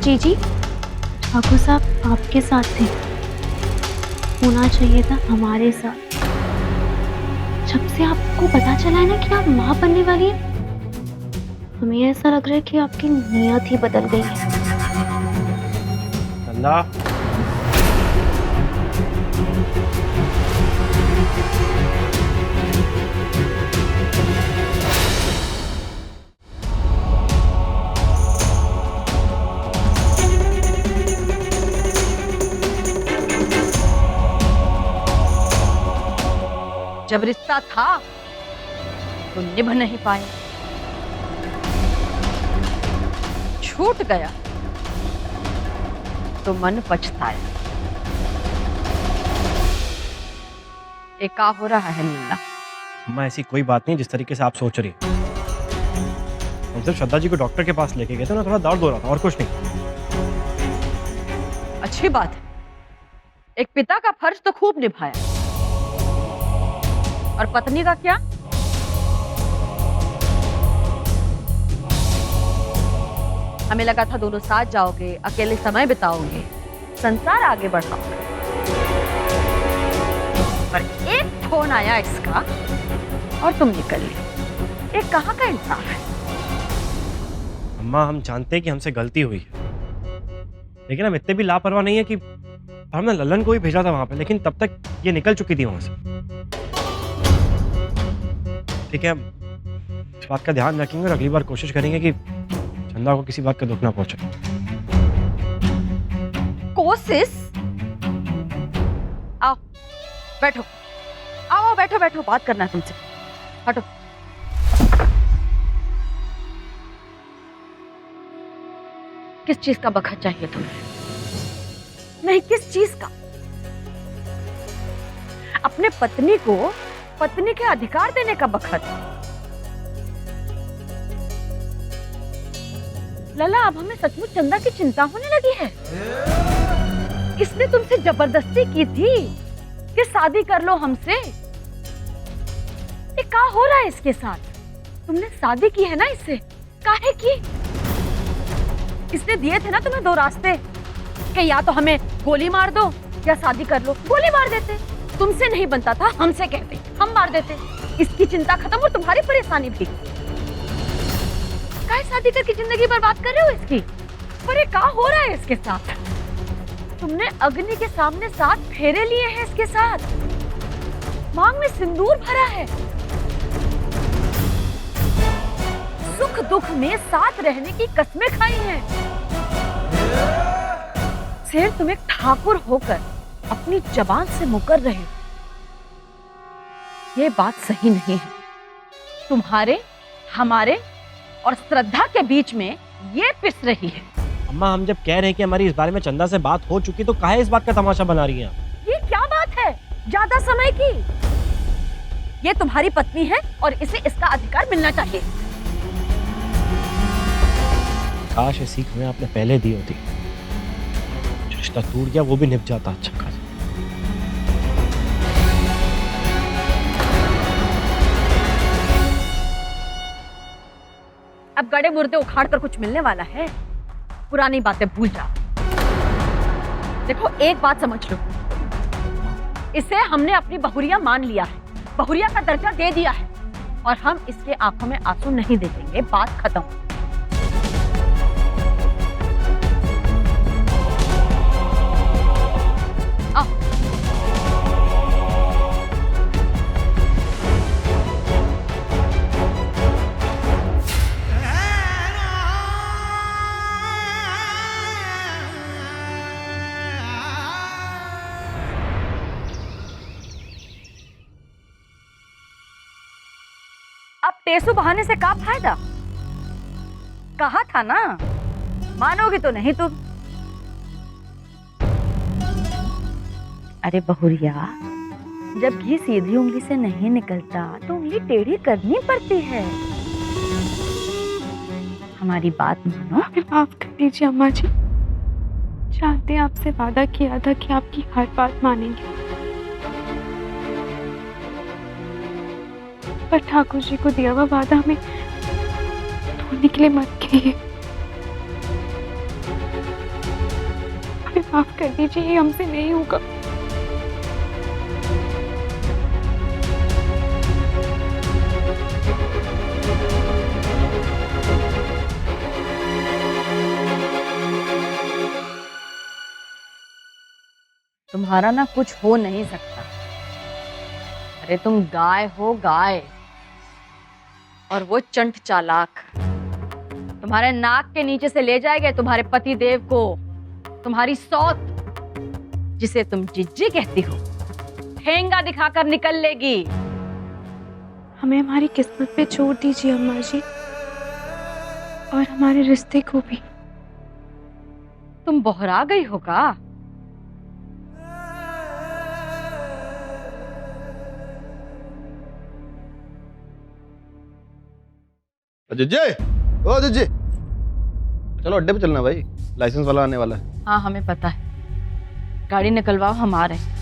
जी ठाकुर साहब आपके साथ थे, होना चाहिए था हमारे साथ। जब से आपको पता चला है ना कि आप माँ बनने वाली है, हमें ऐसा लग रहा है कि आपकी नीयत ही बदल गई है। चंदा, जब रिश्ता था तो निभ नहीं पाए, छूट गया तो मन पछताया। ये क्या हो रहा है लीला? अम्मा ऐसी कोई बात नहीं जिस तरीके से आप सोच रही हैं। हम सिर्फ श्रद्धा जी को डॉक्टर के पास लेके गए थे ना, थोड़ा दर्द हो रहा था और कुछ नहीं। अच्छी बात है, एक पिता का फर्ज तो खूब निभाया, और पत्नी का क्या? हमें लगा था दोनों साथ जाओगे, अकेले समय बिताओगे, संसार आगे बढ़ाओगे, पर एक फोन आया इसका और तुम निकल ली। ये कहाँ का इंसाफ है? अम्मा हम जानते हैं कि हमसे गलती हुई है, लेकिन हम इतने भी लापरवाह नहीं है कि हमने ललन को ही भेजा था वहां पे, लेकिन तब तक ये निकल चुकी थी वहां से। ठीक है, इस बात का ध्यान रखेंगे और अगली बार कोशिश करेंगे कि चंदा को किसी बात का दुख ना पहुंचे। कोशिश? आओ बैठो, आओ बैठो बैठो, बात करना है तुमसे। हटो। किस चीज का बखत चाहिए तुम्हें? नहीं, किस चीज का? अपने पत्नी को पत्नी के अधिकार देने का बखत? लला, अब हमें सचमुच चंदा की चिंता होने लगी है। इसने तुमसे जबरदस्ती की थी कि शादी कर लो हमसे। ये क्या हो रहा है इसके साथ? तुमने शादी की है ना इससे, काहे की? इसने दिए थे ना तुम्हें दो रास्ते कि या तो हमें गोली मार दो या शादी कर लो। गोली मार देते, तुमसे नहीं बनता था हमसे कहते, हम मार देते। इसकी चिंता खत्म और तुम्हारी परेशानी भी। काहे शादी करके जिंदगी बर्बाद कर रहे हो इसकी? पर ये क्या हो रहा है इसके साथ? तुमने अग्नि के सामने 7 फेरे लिए हैं इसके साथ, मांग में सिंदूर भरा है, सुख दुख में साथ रहने की कस्में खाई हैं। सिर्फ तुम एक ठाकुर होकर अपनी जबान से मुकर रहे हो। ये बात सही नहीं है। तुम्हारे, हमारे और श्रद्धा के बीच में ये पिस रही है। अम्मा हम जब कह रहे हैं कि हमारी इस बारे में चंदा से बात हो चुकी, तो काहे इस बात का तमाशा बना रही हैं आप? ये क्या बात है ज्यादा समय की? ये तुम्हारी पत्नी है और इसे इसका अधिकार मिलना चाहिए। काश ये सीख हमें आपने पहले दी होती, रिश्ता टूट गया वो भी निभ जाता अच्छा खासा। अब गड़े मुर्दे उखाड़ कर कुछ मिलने वाला है? पुरानी बातें भूल जाओ। देखो, एक बात समझ लो, इसे हमने अपनी बहुरिया मान लिया है, बहुरिया का दर्जा दे दिया है, और हम इसके आंखों में आंसू नहीं देखेंगे। बात खत्म। अब टेसू बहाने से क्या फायदा? कहा था ना, मानोगी तो नहीं तुम। अरे बहुरिया, जब घी सीधी उंगली से नहीं निकलता तो उंगली टेढ़ी करनी पड़ती है। हमारी बात मानो। माफ कर दीजिए अम्मा जी, जानते आपसे वादा किया था कि आपकी हर बात मानेंगे, पर ठाकुर जी को दिया हुआ वादा हमें तोड़ने के लिए मत कहिए। हमें माफ कर दीजिए, ये हमसे नहीं होगा। तुम्हारा ना कुछ हो नहीं सकता। अरे तुम गाय हो, गाय। और वो चंट चालाक तुम्हारे नाक के नीचे से ले जाएंगे तुम्हारे पति देव को। तुम्हारी सौत, जिसे तुम जिज्जी कहती हो, ठेंगा दिखाकर निकल लेगी। हमें हमारी किस्मत पे छोड़ दीजिए अम्मा जी, और हमारे रिश्ते को भी। तुम बहरा गई हो का? जिज्जे, ओ जिज्जे, चलो अड्डे पे चलना भाई, लाइसेंस वाला आने वाला है। हाँ हमें पता है, गाड़ी निकलवाओ, हम आ रहे हैं।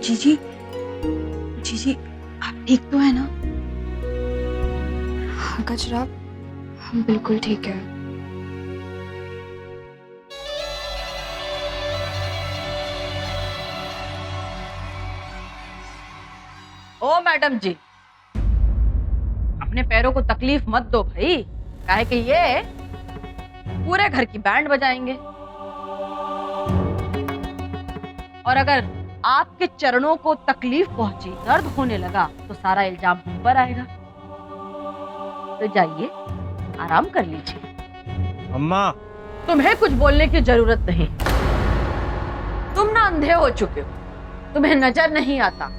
जीजी, जीजी, आप ठीक तो है ना? हाँ गजरा, हम बिल्कुल ठीक है। ओ मैडम जी, अपने पैरों को तकलीफ मत दो भाई, काहे कि ये पूरे घर की बैंड बजाएंगे। और अगर आपके चरणों को तकलीफ पहुंची, दर्द होने लगा, तो सारा इल्जाम हम पर आएगा। तो जाइए, आराम कर लीजिए। अम्मा, तुम्हें कुछ बोलने की जरूरत नहीं। तुम ना अंधे हो चुके हो, तुम्हें नजर नहीं आता,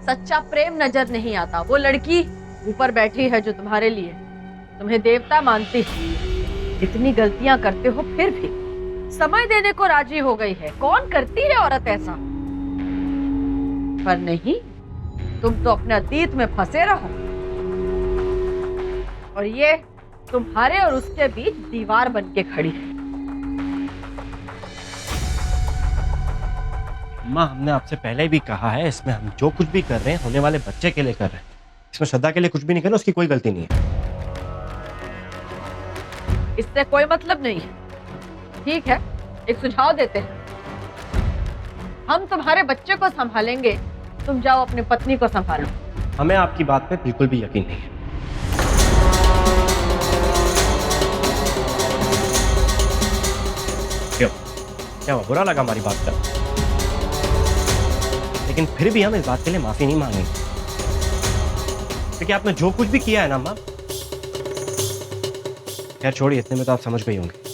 सच्चा प्रेम नजर नहीं आता। वो लड़की ऊपर बैठी है जो तुम्हारे लिए तुम्हें देवता मानती है, इतनी गलतियां करते हो फिर भी समय देने को राजी हो गई है। कौन करती है औरत ऐसा? पर नहीं, तुम तो अपने अतीत में फंसे रहो, और ये तुम्हारे और उसके बीच दीवार बन के खड़ी है। अम्मा, हमने आपसे पहले भी कहा है, इसमें हम जो कुछ भी कर रहे हैं होने वाले बच्चे के लिए कर रहे हैं। इसमें श्रद्धा के लिए कुछ भी नहीं करना, उसकी कोई गलती नहीं है। इससे कोई मतलब नहीं है। ठीक है, एक सुझाव देते हैं, हम तुम्हारे बच्चे को संभालेंगे, तुम जाओ अपनी पत्नी को संभालो। हमें आपकी बात पे बिल्कुल भी यकीन नहीं है। क्यों? क्या हुआ? बुरा लगा हमारी बात का? लेकिन फिर भी हम इस बात के लिए माफी नहीं मांगेंगे, क्योंकि आपने जो कुछ भी किया है ना माँ, खैर छोड़िए, इतने में तो आप समझ गई होंगे।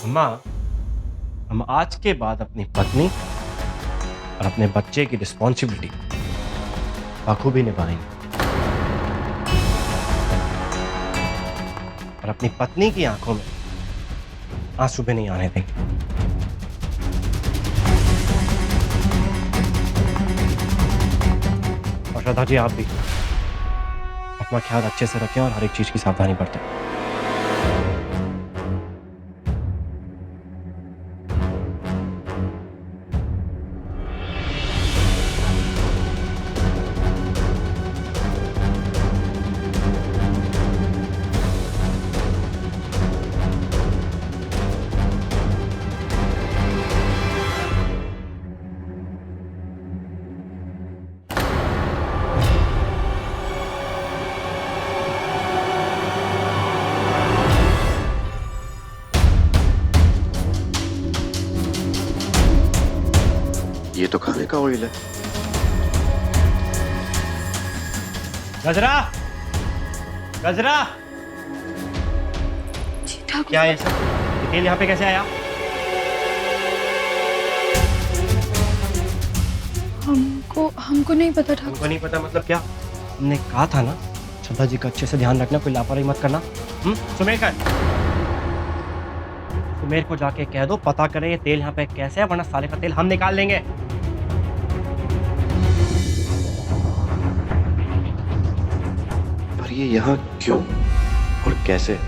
अम्मा, हम आज के बाद अपनी पत्नी और अपने बच्चे की रिस्पॉन्सिबिलिटी बखूबी निभाएंगे, और अपनी पत्नी की आंखों में आंसू भी नहीं आने देंगे। और श्रद्धा जी, आप भी अपना ख्याल अच्छे से रखें और हर एक चीज की सावधानी बरतें। ये तो खाने का ऑयल है। गजरा, गजरा, क्या है सब? ये तेल यहाँ पे कैसे आया? हमको नहीं पता ठाकुर। हमको नहीं पता मतलब क्या? हमने कहा था ना श्रद्धा जी का अच्छे से ध्यान रखना, कोई लापरवाही मत करना। सुमेर का, सुमेर को जाके कह दो पता करे ये तेल यहाँ पे कैसे है, वरना सारे का तेल हम निकाल लेंगे। पर ये यहाँ क्यों और कैसे?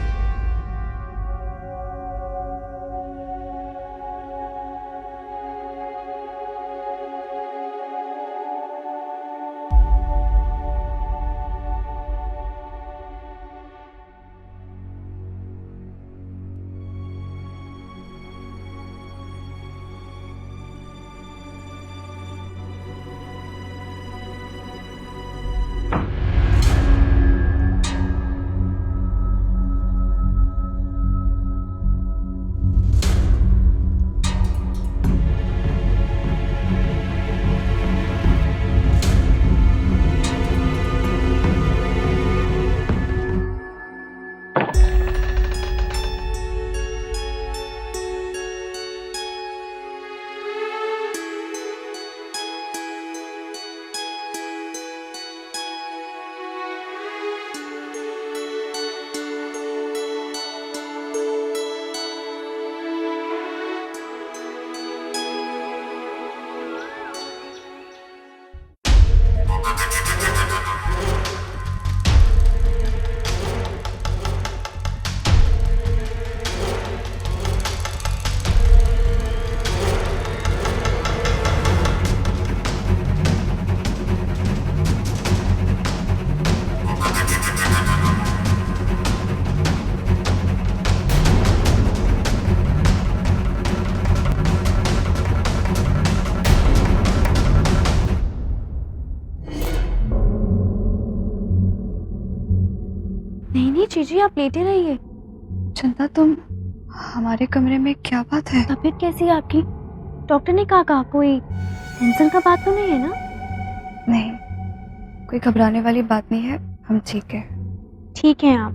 नहीं जीजी, आप लेटे रहिए। चंदा, तुम हमारे कमरे में, क्या बात है? तबीयत कैसी है आपकी? डॉक्टर ने कहा कोई टेंशन का बात तो नहीं है ना? नहीं, कोई घबराने वाली बात नहीं है, हम ठीक है। ठीक है आप।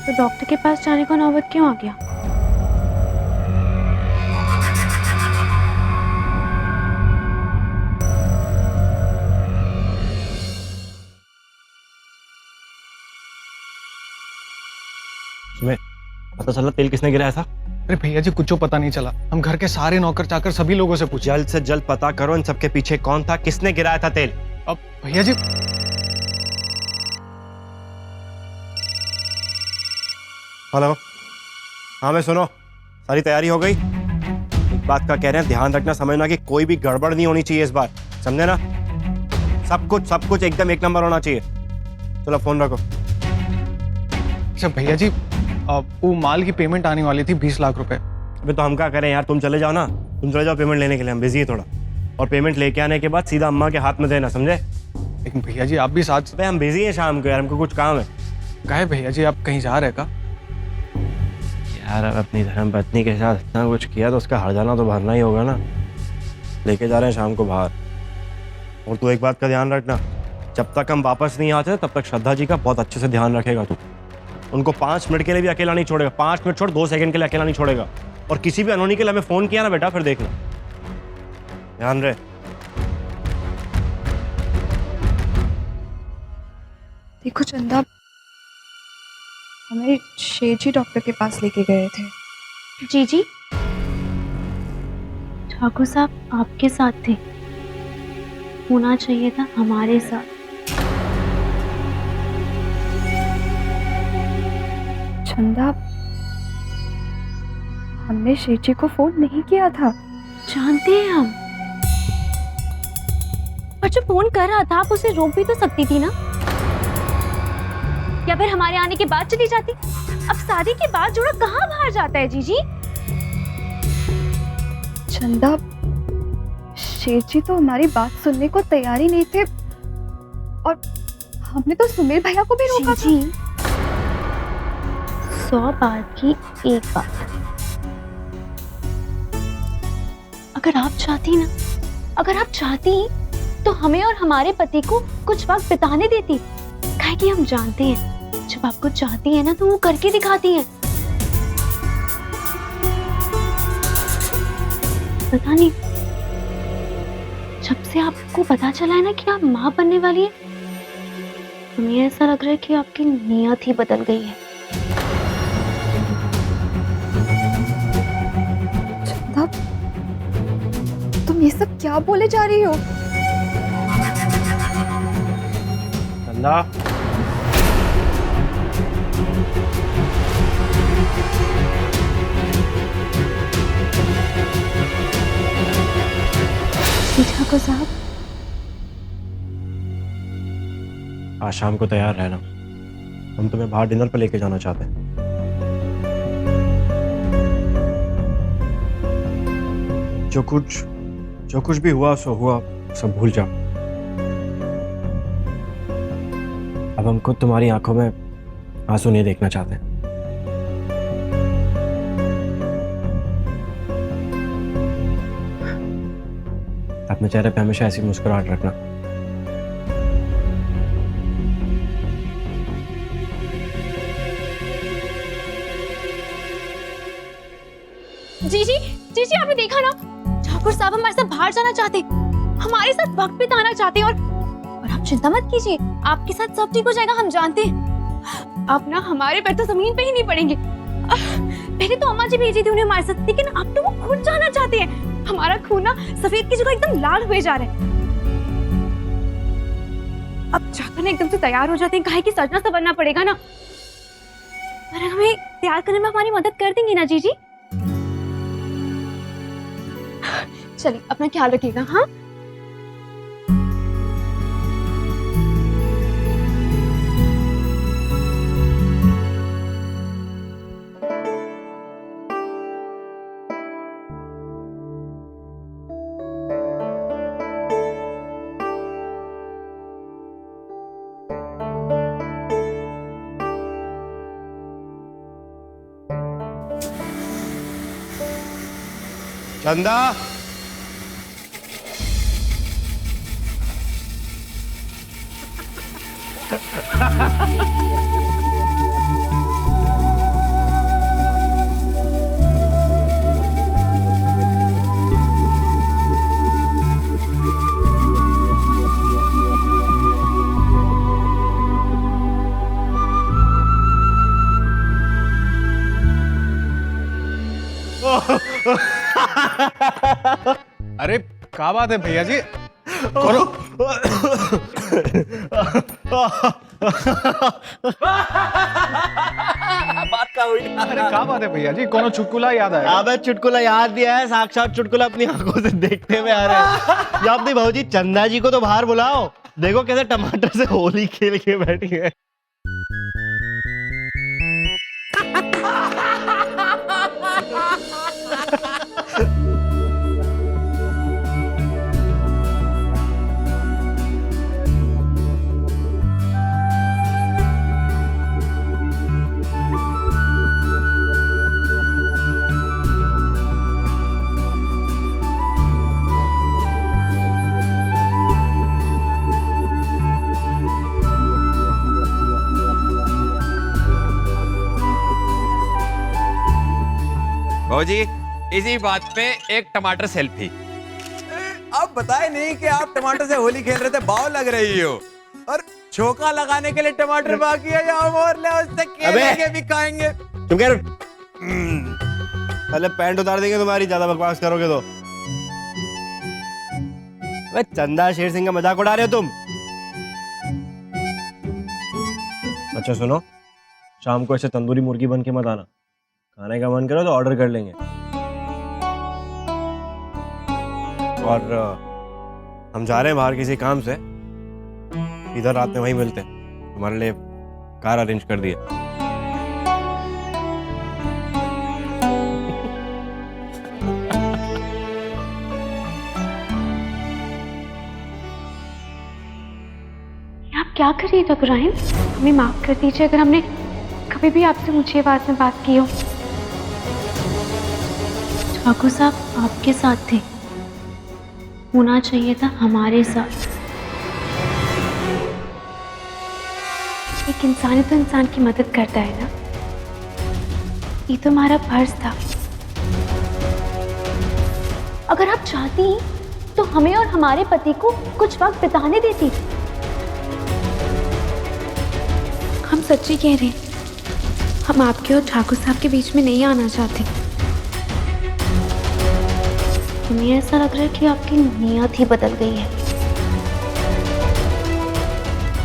तो डॉक्टर के पास जाने का नौबत क्यों आ गया? सुमेर, पता चला तेल किसने गिराया था? अरे भैया जी, कुछ पता नहीं चला। हम घर के सारे नौकर चाकर सभी लोगों से पूछे। जल्द से जल्द पता करो इन सबके पीछे कौन था, किसने गिराया था तेल। अब भैया जी, हेलो, हाँ मैं सुनो, सारी तैयारी हो गई? एक बात का कह रहे हैं, ध्यान रखना, समझना कि कोई भी गड़बड़ नहीं होनी चाहिए इस बार, समझे ना? सब कुछ एकदम एक नंबर होना चाहिए। चलो फोन रखो। अच्छा भैया जी, वो माल की पेमेंट आने वाली थी 20 लाख रुपए। अबे तो हम क्या करें यार, तुम चले जाओ ना, तुम चले जाओ पेमेंट लेने के लिए, हम बिजी है थोड़ा। और पेमेंट लेके आने के बाद सीधा अम्मा के हाथ में देना, समझे? लेकिन भैया जी, आप भी साथ। अबे हम बिजी हैं शाम को यार, हमको कुछ काम है। काहे भैया जी, आप कहीं जा रहे का? यार अब अपनी धर्म पत्नी के साथ इतना कुछ किया तो उसका हर्जाना तो भरना ही होगा ना। लेके जा रहे हैं शाम को बाहर। और तू एक बात का ध्यान रखना, जब तक हम वापस नहीं आते तब तक श्रद्धा जी का बहुत अच्छे से ध्यान रखेगा तू। उनको 5 मिनट के लिए भी अकेला नहीं छोड़ेगा, 5 मिनट छोड़ 2 सेकंड के लिए अकेला नहीं छोड़ेगा। और किसी भी अनहोनी के लिए हमें फोन किया ना बेटा, फिर देखना, ध्यान रहे। देखो चंदा, हमें शेर जी डॉक्टर के पास लेके गए थे। जीजी, ठाकुर साहब आपके साथ थे, होना चाहिए था हमारे साथ। चंदा, हमने शेर जी को फोन नहीं किया था। जानते हैं हम, और जो फोन कर रहा था आप उसे रोक भी तो सकती थी ना, या फिर हमारे आने के बाद चली जाती। अब शादी के बाद जोड़ा कहाँ बाहर जाता है जीजी? चंदा, शेर जी तो हमारी बात सुनने को तैयार ही नहीं थे, और हमने तो सुमेर भैया को भी रोका था। 100 बात की एक बात, अगर आप चाहती तो हमें और हमारे पति को कुछ वक्त बिताने देती। काहे कि हम जानते हैं जब आपको चाहती है ना तो वो करके दिखाती है। पता नहीं, जब से आपको पता चला है ना कि आप माँ बनने वाली है, हमें ऐसा लग रहा है कि आपकी नीयत ही बदल गई है। चंदा, तुम ये सब क्या बोले जा रही हो? चंदा, ठाकुर साहब, आज शाम को तैयार रहना, हम तुम्हें बाहर डिनर पर लेके जाना चाहते हैं। जो कुछ भी हुआ सो हुआ, सब भूल जाओ। अब हम खुद तुम्हारी आंखों में आंसू नहीं देखना चाहते। अपने चेहरे पे हमेशा ऐसी मुस्कुराहट रखना। जी आपने देखा ना, ठाकुर साहब हमारे साथ बाहर जाना चाहते, हमारे साथ वक्त बिताना चाहते। और आप चिंता मत कीजिए, आपके साथ सब ठीक हो जाएगा। हम जानते हैं अब ना हमारे पैर तो जमीन पे ही नहीं पड़ेंगे। पहले तो अम्मा जी भेजी थी उन्हें हमारे साथ, लेकिन अब तो वो खुद जाना चाहते हैं। हमारा खून ना सफेद की जगह एकदम लाल हुए जा रहा है। अब जाकर ना एकदम से तैयार हो जाते हैं, काहे कि सजना संवरना पड़ेगा ना। पर हमें तैयार करने में हमारी मदद कर देंगी ना जीजी? चलिए अपना ख्याल रखिएगा। हाँ, चंदा, अरे क्या बात है भैया जी? बात का हुई। अरे क्या बात है भैया जी? कोनो चुटकुला याद आया? अबे चुटकुला याद दिया है, साक्षात चुटकुला अपनी आंखों से देखते हुए आ रहे हैं। या अपनी भाजी चंदा जी को तो बाहर बुलाओ, देखो कैसे टमाटर से होली खेल के बैठी है। भौजी, इसी बात पे एक टमाटर सेल्फी। अब बताए नहीं कि आप टमाटर से होली खेल रहे थे, बाव लग रही हो। और छोका लगाने के लिए टमाटर बाकी है, या और ले उससे केले के भी खाएंगे। तुम कह रहे पहले पैंट उतार देंगे तुम्हारी, ज्यादा बकवास करोगे तो। अबे चंदा शेर सिंह का मजाक उड़ा रहे हो तुम। अच्छा सुनो, शाम को ऐसे तंदूरी मुर्गी बन के मत आना। खाने का मन करो तो ऑर्डर कर लेंगे। और हम जा रहे हैं बाहर किसी काम से, इधर रात में वहीं मिलते हैं। तुम्हारे लिए कार अरेंज कर दिए। आप क्या कर रही है इब्राहिम? हमें माफ कर दीजिए अगर हमने कभी भी आपसे ऊंची आवाज में बात की हो। ठाकुर साहब आपके साथ थे, होना चाहिए था हमारे साथ। एक इंसान ही तो इंसान की मदद करता है ना, ये तो हमारा फर्ज था। अगर आप चाहती तो हमें और हमारे पति को कुछ वक्त बिताने देती। हम सच्ची कह रहे हैं, हम आपके और ठाकुर साहब के बीच में नहीं आना चाहते। हमें ऐसा लग रहा है कि आपकी नीयत ही बदल गई है।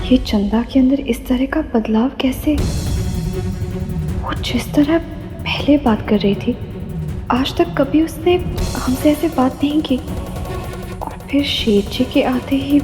ये चंदा के अंदर इस तरह का बदलाव कैसे? वो जिस तरह पहले बात कर रही थी, आज तक कभी उसने हमसे ऐसे बात नहीं की, और फिर शेर जी के आते ही